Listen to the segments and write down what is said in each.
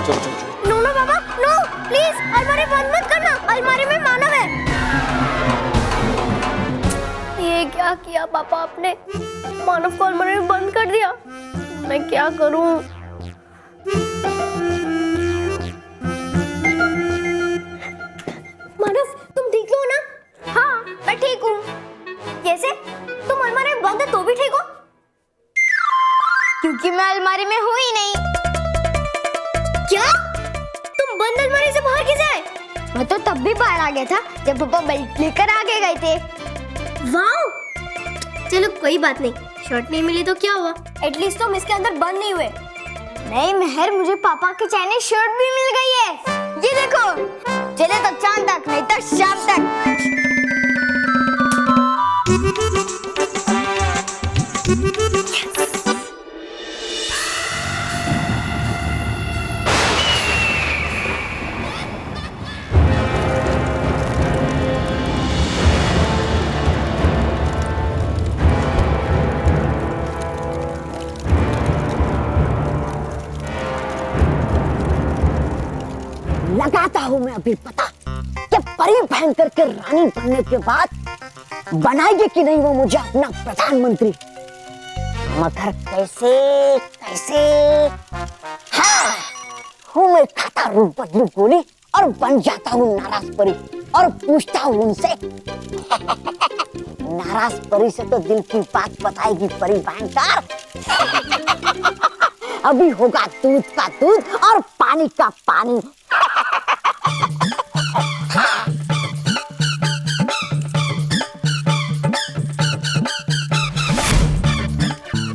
चलो चलो चलो। नो नो बाबा नो, प्लीज अलमारी बंद मत करना, अलमारी में मानव है। ये क्या किया पापा आपने, मानव को अलमारी में बंद कर दिया। मैं क्या करूं? मानव तुम ठीक हो ना? हाँ मैं ठीक हूँ। कैसे? तुम अलमारी में बंद है तो भी ठीक हो? क्योंकि मैं अलमारी में हूँ ही नहीं। क्या? तुम बंद अलमारी से बाहर कैसे आए? मैं तो तब भी बाहर आ गया था जब पापा बेल्ट लेकर आगे गए थे। वाओ! चलो कोई बात नहीं, शर्ट नहीं मिली तो क्या हुआ, एटलीस्ट तुम इसके अंदर बंद नहीं हुए। नहीं मेहर, मुझे पापा की चाइनीज शर्ट भी मिल गई है। ये देखो, चले तो चांद तक, नहीं तो शाम तक। लगाता हूँ मैं अभी पता कि परी भयंकर के रानी बनने के बाद बनाएगी कि नहीं वो मुझे अपना प्रधानमंत्री। मगर कैसे कैसे? हाँ, हूँ मैं खाता रूप बदलू गोली और बन जाता हूँ नाराज परी और पूछता हूँ उनसे। नाराज परी से तो दिल की बात बताएगी परी भयंकर। अभी होगा दूध का दूध और पानी का पानी।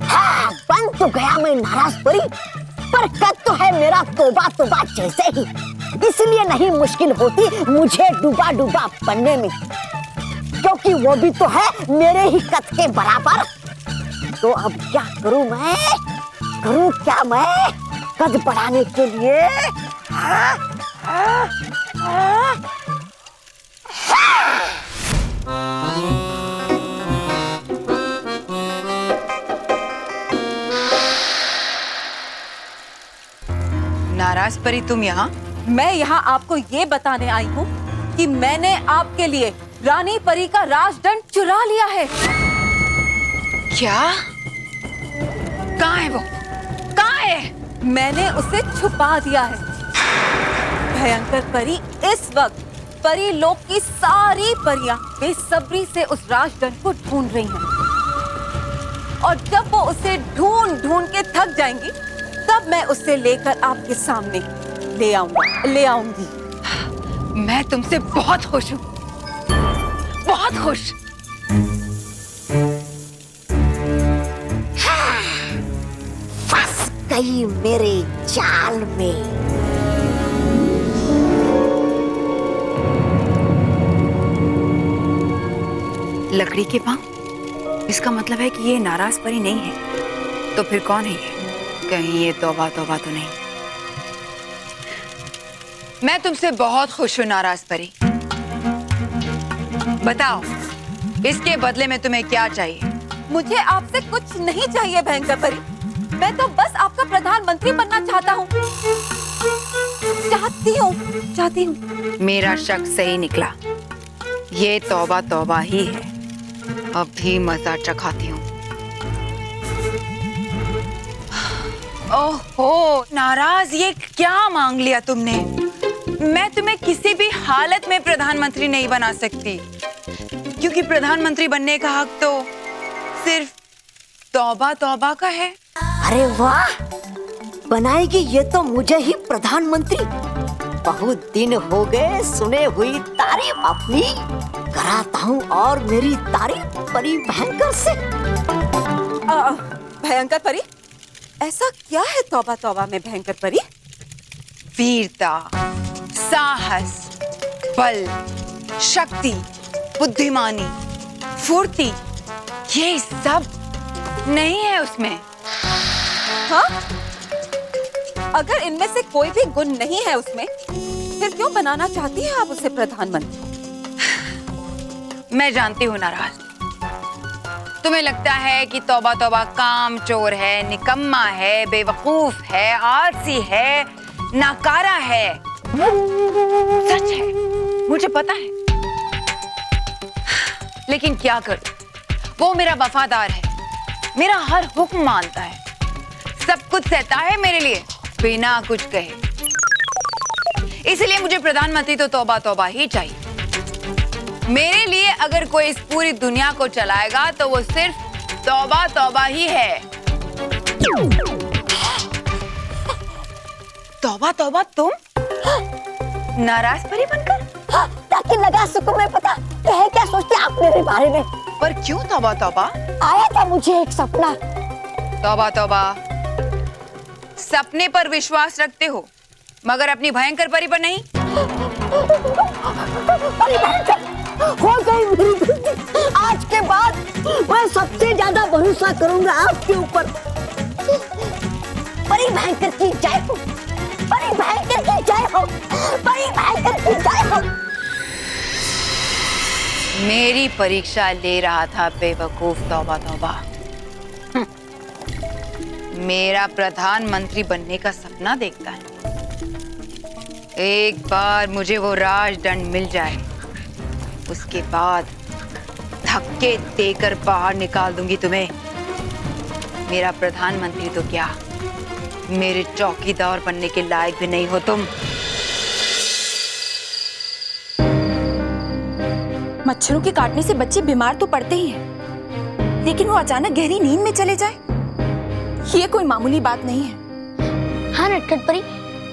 हाँ, बन तो गया मैं नाराज परी, पर कद तो है मेरा तोबा तोबा जैसे ही, इसलिए नहीं मुश्किल होती मुझे डूबा डूबा बनने में, क्योंकि वो भी तो है मेरे ही कद के बराबर। तो अब क्या करूं मैं, करूं क्या मैं कद बढ़ाने के लिए? हाँ, हाँ, हाँ, हाँ। नाराज परी तुम यहाँ? मैं यहाँ आपको ये बताने आई हूँ कि मैंने आपके लिए रानी परी का राजदंड चुरा लिया है। क्या? कहाँ है वो? कहाँ है? मैंने उसे छुपा दिया है। भयंकर परी इस वक्त परी लोक की सारी परियां बेसब्री से उस राजदंड को ढूंढ रही हैं। और जब वो उसे ढूंढ ढूंढ के थक जाएंगी, तब मैं उसे लेकर आपके सामने ले आऊंगी। मैं तुमसे बहुत खुश हूँ, बहुत खुश। फंस गई मेरे जाल में। लकड़ी के पांव, इसका मतलब है कि ये नाराज परी नहीं है। तो फिर कौन है ये? कहीं ये तौबा तौबा तो नहीं? मैं तुमसे बहुत खुश हूँ नाराज परी। बताओ, इसके बदले में तुम्हें क्या चाहिए? मुझे आपसे कुछ नहीं चाहिए भयंकर परी। मैं तो बस आपका प्रधानमंत्री बनना चाहता हूँ। चाहती हूँ। मेरा शक सही निकला। ये तौबा तौबा ही है। अब भी मजा चखाती हूँ। ओहो नाराज, ये क्या मांग लिया तुमने? मैं तुम्हें किसी भी हालत में प्रधानमंत्री नहीं बना सकती, क्योंकि प्रधानमंत्री बनने का हक तो सिर्फ तौबा तौबा का है। अरे वाह, बनाएगी ये तो मुझे ही प्रधानमंत्री। बहुत दिन हो गए सुने हुई तारीफ अपनी, कराता हूँ और मेरी तारीफ परी भयंकर से। भयंकर परी, ऐसा क्या है तौबा तौबा में भयंकर परी? वीरता, साहस, बल, शक्ति, बुद्धिमानी, फुर्ती, ये सब नहीं है उसमें। हाँ? अगर इनमें से कोई भी गुण नहीं है उसमें, फिर क्यों बनाना चाहती है आप उसे प्रधानमंत्री? मैं जानती हूँ नाराज, तुम्हें लगता है कि तौबा तौबा कामचोर है, निकम्मा है, बेवकूफ है, आलसी है, नाकारा है। सच है, मुझे पता है, लेकिन क्या करूं? वो मेरा वफादार है, मेरा हर हुक्म मानता है, सब कुछ सहता है मेरे लिए बिना कुछ कहे। इसलिए मुझे प्रधानमंत्री तो तौबा तौबा ही चाहिए। मेरे लिए अगर कोई इस पूरी दुनिया को चलाएगा तो वो सिर्फ तौबा तौबा ही है। तौबा तौबा तुम? नाराज परी बनकर? ताकि लगा सकूं मैं पता कहे क्या सोचते आप मेरे बारे में। पर क्यों तौबा तौबा? आया था मुझे एक सपना। तौबा तौबा, सपने पर विश्वास रखते हो मगर अपनी भयंकर परी पर नहीं। परी भयंकर हो गई मेरी गलती। आज के बाद मैं सबसे ज्यादा भरोसा करूंगा आपके ऊपर। परी भयंकर की जय हो, परी भयंकर की जय हो, परी भयंकर की जय हो। मेरी परीक्षा ले रहा था बेवकूफ तौबा तौबा। मेरा प्रधानमंत्री बनने का सपना देखता है। एक बार मुझे वो राजदंड मिल जाए, उसके बाद धक्के देकर बाहर निकाल दूंगी तुम्हें। मेरा प्रधानमंत्री तो क्या, मेरे चौकीदार बनने के लायक भी नहीं हो तुम। मच्छरों के काटने से बच्चे बीमार तो पड़ते ही हैं, लेकिन वो अचानक गहरी नींद में चले जाए, ये कोई मामूली बात नहीं है। हाँ नटखट परी,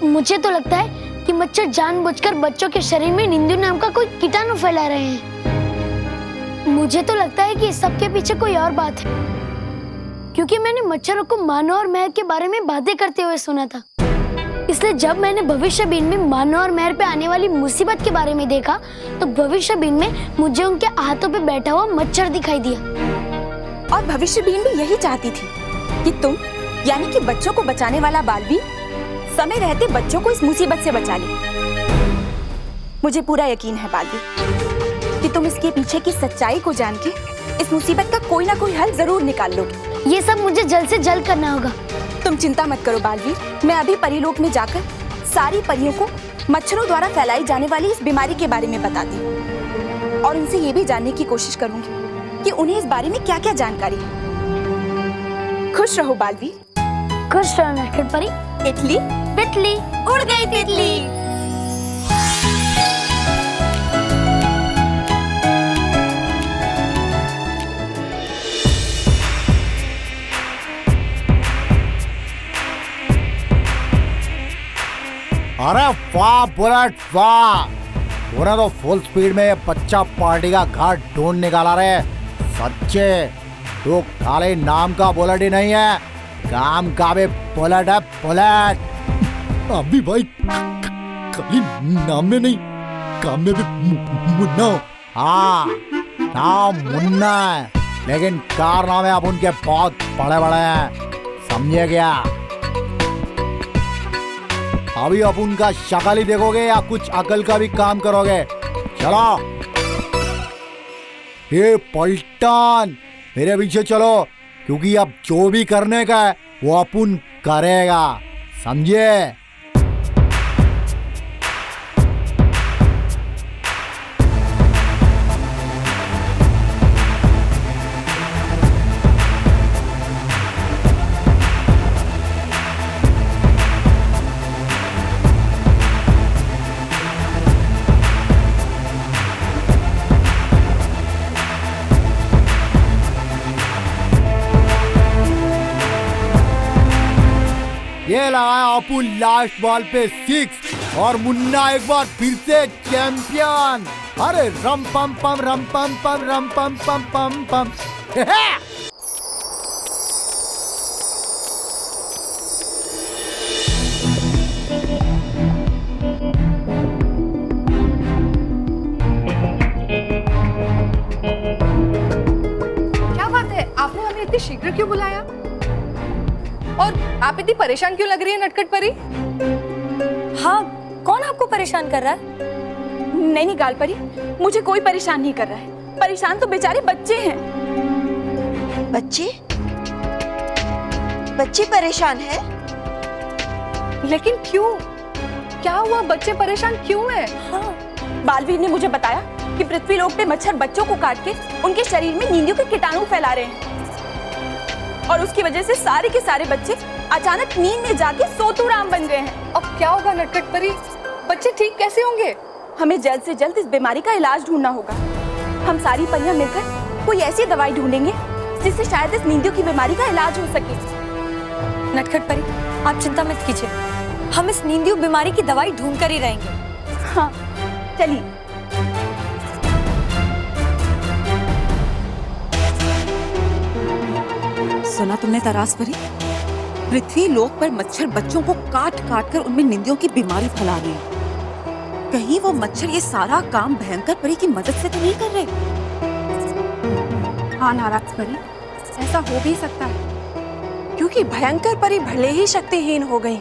मुझे तो लगता है कि मच्छर जानबूझकर बच्चों के शरीर में नींदू नाम का कोई कीटाणु फैला रहे हैं। मुझे तो लगता है कि इस सब के पीछे कोई और बात है, क्योंकि मैंने मच्छरों को मानो और महर के बारे में बातें करते हुए सुना था। इसलिए जब मैंने भविष्य बीन में मानो और महर पे आने वाली मुसीबत के बारे में देखा तो भविष्य बीन में मुझे उनके हाथों पे बैठा हुआ मच्छर दिखाई दिया। और भविष्य बीन भी यही चाहती थी कि तुम यानी कि बच्चों को बचाने वाला बालवीर समय रहते बच्चों को इस मुसीबत से बचा ले। मुझे पूरा यकीन है बालवीर कि तुम इसके पीछे की सच्चाई को जान के इस मुसीबत का कोई ना कोई हल जरूर निकाल लोगे। ये सब मुझे जल्द से जल्द करना होगा। तुम चिंता मत करो बालवीर, मैं अभी परीलोक में जाकर सारी परियों को मच्छरों द्वारा फैलाई जाने वाली इस बीमारी के बारे में बताती हूँ और उनसे ये भी जानने की कोशिश करूंगी कि उन्हें इस बारे में क्या क्या जानकारी है। खुश रहो बालवीर। खुश रहो नटखट परी। तितली तितली उड़ गई तितली। अरे वाह बुलेट वाह, तूने तो फुल स्पीड में ये बच्चा पार्टी का घाट ढूंढ निकाला रे। सच्चे तू खाली नाम का बुलेट ही नहीं है, काम का भी बुलेट है बुलेट। अभी भाई खाली नाम में नहीं, काम में भी मुन्ना हो। हाँ नाम मुन्ना है, लेकिन कारनामे अब उनके बहुत बड़े बड़े हैं, समझे क्या? अभी अब उनका शक्ल ही देखोगे या कुछ अकल का भी काम करोगे? चलो ये पलटन मेरे पीछे चलो, क्योंकि अब जो भी करने का है वो अपन करेगा, समझे? ये लगाया अपन लास्ट बॉल पे 6 और मुन्ना एक बार फिर से चैंपियन। अरे रम पम पम रम पम पम रम पम पम पम पम। क्या बात है, आपने हमें इतनी शीघ्र क्यों बुलाया? और आप इतनी परेशान क्यों लग रही है नटखट परी? हाँ, कौन आपको परेशान कर रहा है? नहीं नहीं गाल परी, मुझे कोई परेशान नहीं कर रहा है। परेशान तो बेचारे बच्चे हैं। बच्चे? बच्चे परेशान हैं? लेकिन क्यों? क्या हुआ? बच्चे परेशान क्यों हैं? बालवीर ने मुझे बताया कि पृथ्वी लोक पे मच्छर बच्चों को काट के उनके शरीर में नींदियों के कीटाणु फैला रहे हैं और उसकी वजह से सारे के सारे बच्चे अचानक नींद में जाके सोतूराम बन गए हैं। अब क्या होगा नटखट परी? बच्चे ठीक कैसे होंगे? हमें जल्द से जल्द इस बीमारी का इलाज ढूंढना होगा। हम सारी परियां मिलकर कोई ऐसी दवाई ढूंढेंगे जिससे शायद इस नींदियों की बीमारी का इलाज हो सके। नटखट परी, आप चिंता मत कीजिए, हम इस नींदियों बीमारी की दवाई ढूंढ कर ही रहेंगे। हाँ, चलिए। सुना तुमने तरास परी? पृथ्वी लोक पर मच्छर बच्चों को काट काट कर उनमें निंदियों की बीमारी फैला रहे हैं। कहीं वो मच्छर ये सारा काम भयंकर परी की मदद से तो नहीं कर रहे? हाँ नाराज परी, ऐसा हो भी सकता है क्योंकि भयंकर परी भले ही शक्तिहीन हो गई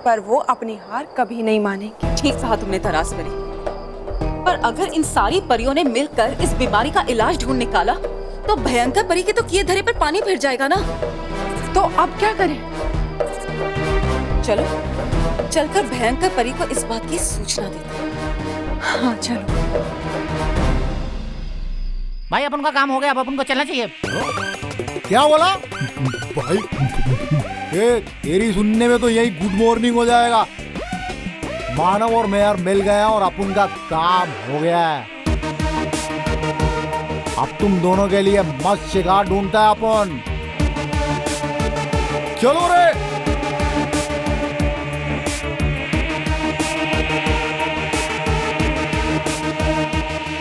पर वो अपनी हार कभी नहीं मानेंगी। ठीक कहा तुमने तरास परी, पर अगर इन सारी परियों ने मिलकर इस बीमारी का इलाज ढूंढ निकाला तो भयंकर परी के तो किए धरे पर पानी फिर जाएगा ना। तो अब क्या करें? चलो चलकर भयंकर परी को इस बात की सूचना देते हैं। हाँ चलो। भाई अपन का काम हो गया, अब अपन को चलना चाहिए। क्या बोला भाई? तेरी सुनने में तो यही गुड मॉर्निंग हो जाएगा। मानव और मेयर मिल गए और अपन का काम हो गया है। अब तुम दोनों के लिए मस्त शिकार ढूंढता है अपन। चलो रे।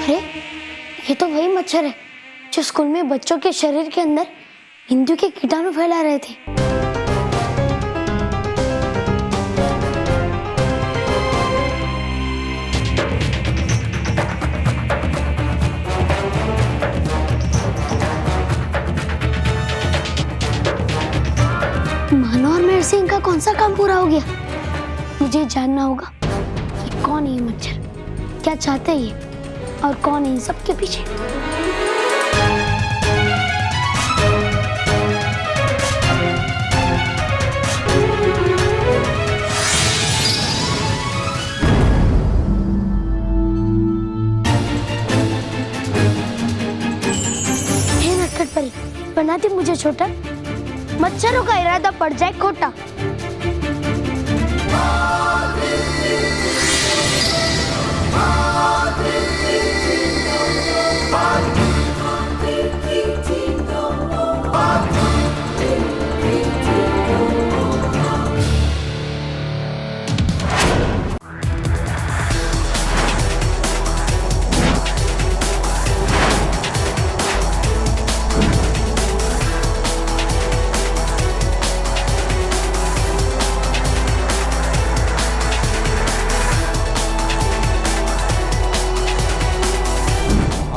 अरे ये तो वही मच्छर है जो स्कूल में बच्चों के शरीर के अंदर हिंदू के कीटाणु फैला रहे थे। मानो और मेरे से इनका कौन सा काम पूरा हो गया? मुझे जानना होगा कि कौन है ये मच्छर, क्या चाहते हैं ये और कौन है इन सब के पीछे। हे नटखट परी, बनाती मुझे छोटा, मच्छरों का इरादा पड़ जाए खोटा।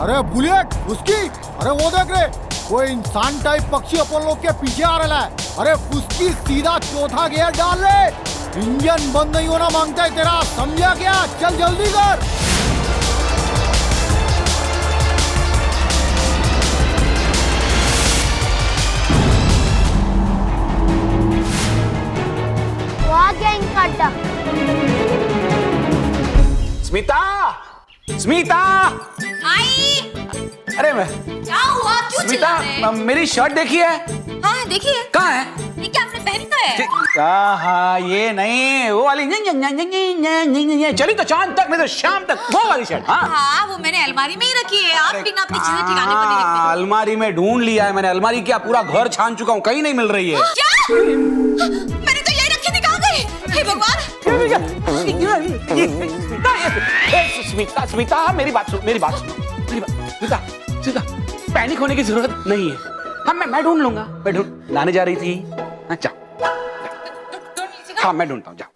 अरे बुलेट उसकी, अरे वो देख रे, कोई इंसान टाइप पक्षी अपन लोग के पीछे आ रहा है। अरे उसकी सीधा चौथा गियर डाल ले, इंजन बंद नहीं होना मांगता है तेरा, समझा क्या? चल जल्दी कर। वो आ गया इनका अड्डा। स्मिता, स्मिता, आई, अरे मैं क्या हुआ? क्यों चिल्ला रहे हैं? स्मिता, मेरी शर्ट देखिए। हाँ देखिए, कहाँ है? ये क्या आपने पहनी तो है? हाँ, ये नहीं, वो वाली चली तो चांद तक, नहीं तो शाम तक, वो वाली शर्ट। हाँ हाँ, वो मैंने अलमारी में ही रखी है। आप बिना अपनी चीजें ठिकाने पर नहीं रखते। अलमारी में ढूंढ लिया है मैंने, अलमारी क्या पूरा घर छान चुका हूँ, कहीं नहीं मिल रही है। क्या? मैंने तो यही रखी थी, कहाँ गई? हे भगवान! स्मिता, स्मिता, मेरी बात सुन, मेरी बात सुन, मेरी बात, स्मिता, स्मिता, पैनिक होने की जरूरत नहीं है। हाँ, मैं ढूंढ लूंगा, मैं ढूंढ लाने जा रही थी। अच्छा, हाँ मैं ढूंढता हूँ, जाओ।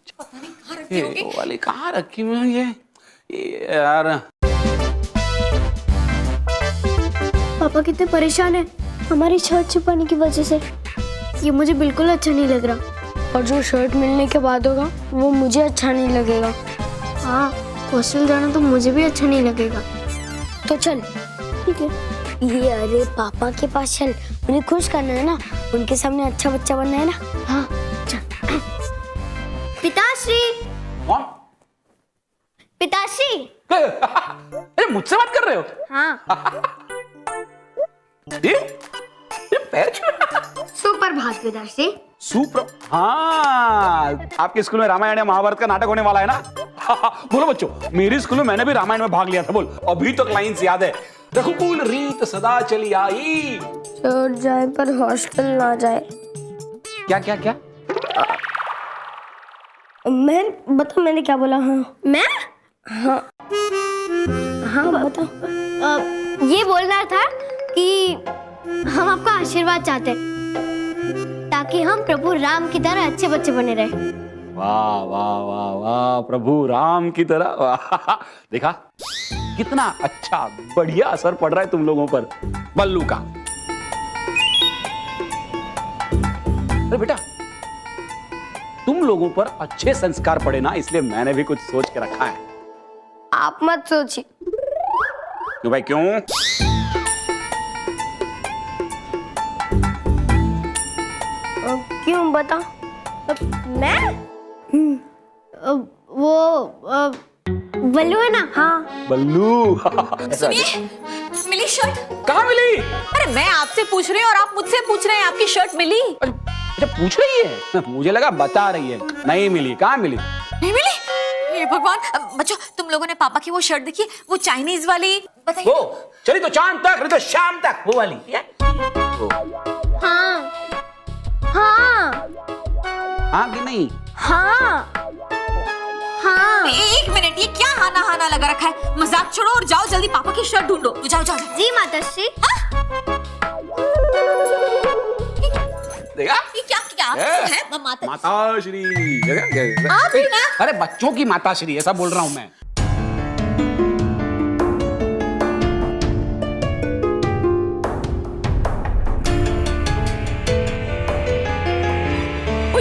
ये वो वाली कहाँ रखी मैं ये यार। पापा कितने परेशान हैं हमारी शर्ट छुपाने की वजह से। ये मुझे बिल्कुल अच्छा नहीं लग रहा और जो शर्ट मिलने के बाद होगा वो मुझे अच्छा नहीं लगेगा। हाँ, हॉस्टल जाना तो मुझे भी अच्छा नहीं लगेगा। तो चल, ठीक है। ये अरे पापा के पास चल, उन्हें खुश करना है ना, उनके सामने अच्छा बच्चा बनना है ना। हाँ चल। पिताश्री, कौन अरे मुझसे बात कर रहे हो? हाँ। ये पैर छू सुप्रभात पिताश्री। हाँ, आपके स्कूल में रामायण या महाभारत का नाटक होने वाला है ना? बोलो बच्चों, मेरे स्कूल में मैंने भी रामायण में भाग लिया था। बोल, अभी तक लाइन्स याद है। रघुकुल रीत सदा चली आई, चोट जाए पर हॉस्टल ना जाए। क्या क्या क्या? मैं बता, मैंने क्या बोला? हाँ मैं हाँ हाँ बता। ये बोलना था कि हम आपका आशीर्वाद चाहते हैं ताकि हम प्रभु राम की तरह अच्छे बच्चे बने रहे। वाह वाह वाह वाह, प्रभु राम की तरह। वाह, देखा कितना अच्छा बढ़िया असर पड़ रहा है तुम लोगों पर बल्लू का। अरे बेटा, तुम लोगों पर अच्छे संस्कार पड़े ना, इसलिए मैंने भी कुछ सोच के रखा है। आप मत सोचिए। क्यों भाई, क्यों? क्यों बता? मैं वो बल्लू है ना? हाँ बल्लू। सुनिए, मिली शर्ट? कहाँ मिली? अरे मैं आपसे पूछ रही हूँ और आप मुझसे पूछ रहे हैं, आपकी शर्ट मिली? अच्छा, पूछ रही है? मुझे लगा बता रही है। नहीं मिली। कहाँ मिली? नहीं मिली? हे भगवान। बच्चों, तुम लोगों ने पापा की वो शर्ट देखी, वो चाइनीज वाली? बताइए। वो चली तो चांद तक, नहीं तो शाम तक, वो वाली। हाँ हाँ हाँ कि नहीं? हाँ हाँ। एक मिनट, ये क्या हाना हाना लगा रखा है? मजाक छोड़ो और जाओ जल्दी पापा की शर्ट ढूंढो। जाओ जाओ जाओ। जी माताश्री। देखा? ये क्या क्या है? माताश्री। आप ही ना? अरे बच्चों की माताश्री, ऐसा बोल रहा हूँ मैं।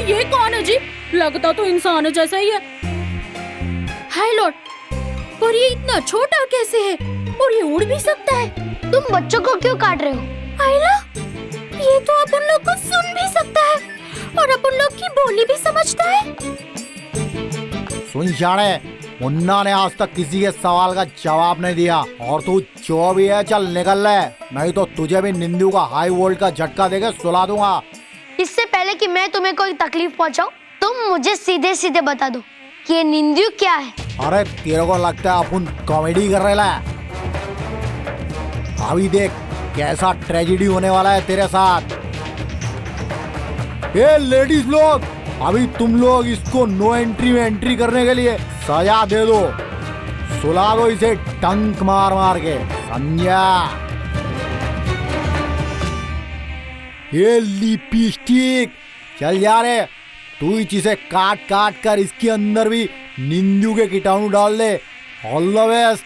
ये कौन है जी? लगता तो इंसान जैसा ही है। हाय लॉर्ड, पर ये इतना छोटा कैसे है? और ये उड़ भी सकता है। तुम बच्चों को क्यों काट रहे हो? आयला, ये तो अपन लोग को सुन भी सकता है और अपन लोग की बोली भी समझता है। सुन जाने, मुन्ना ने आज तक किसी के सवाल का जवाब नहीं दिया और तू जो भी है चल निकल ले, नहीं तो तुझे भी निंदू का हाई वोल्ट का झटका देके सुला दूंगा। इससे पहले कि मैं तुम्हें कोई तकलीफ पहुंचाऊं, तुम मुझे सीधे सीधे बता दो कि ये निंदू क्या है। अरे तेरे को लगता है अपन कॉमेडी कर रहे हैं? अभी देख कैसा ट्रेजेडी होने वाला है तेरे साथ। ये लेडीज लोग, अभी तुम लोग इसको नो एंट्री में एंट्री करने के लिए सजा दे दो, सुला दो इसे टंक मार मार के, समझा? ये लिपस्टिक, चल जा रे, तू ही इसे काट काट कर इसके अंदर भी निंदू के कीटाणु डाल दे। All the best.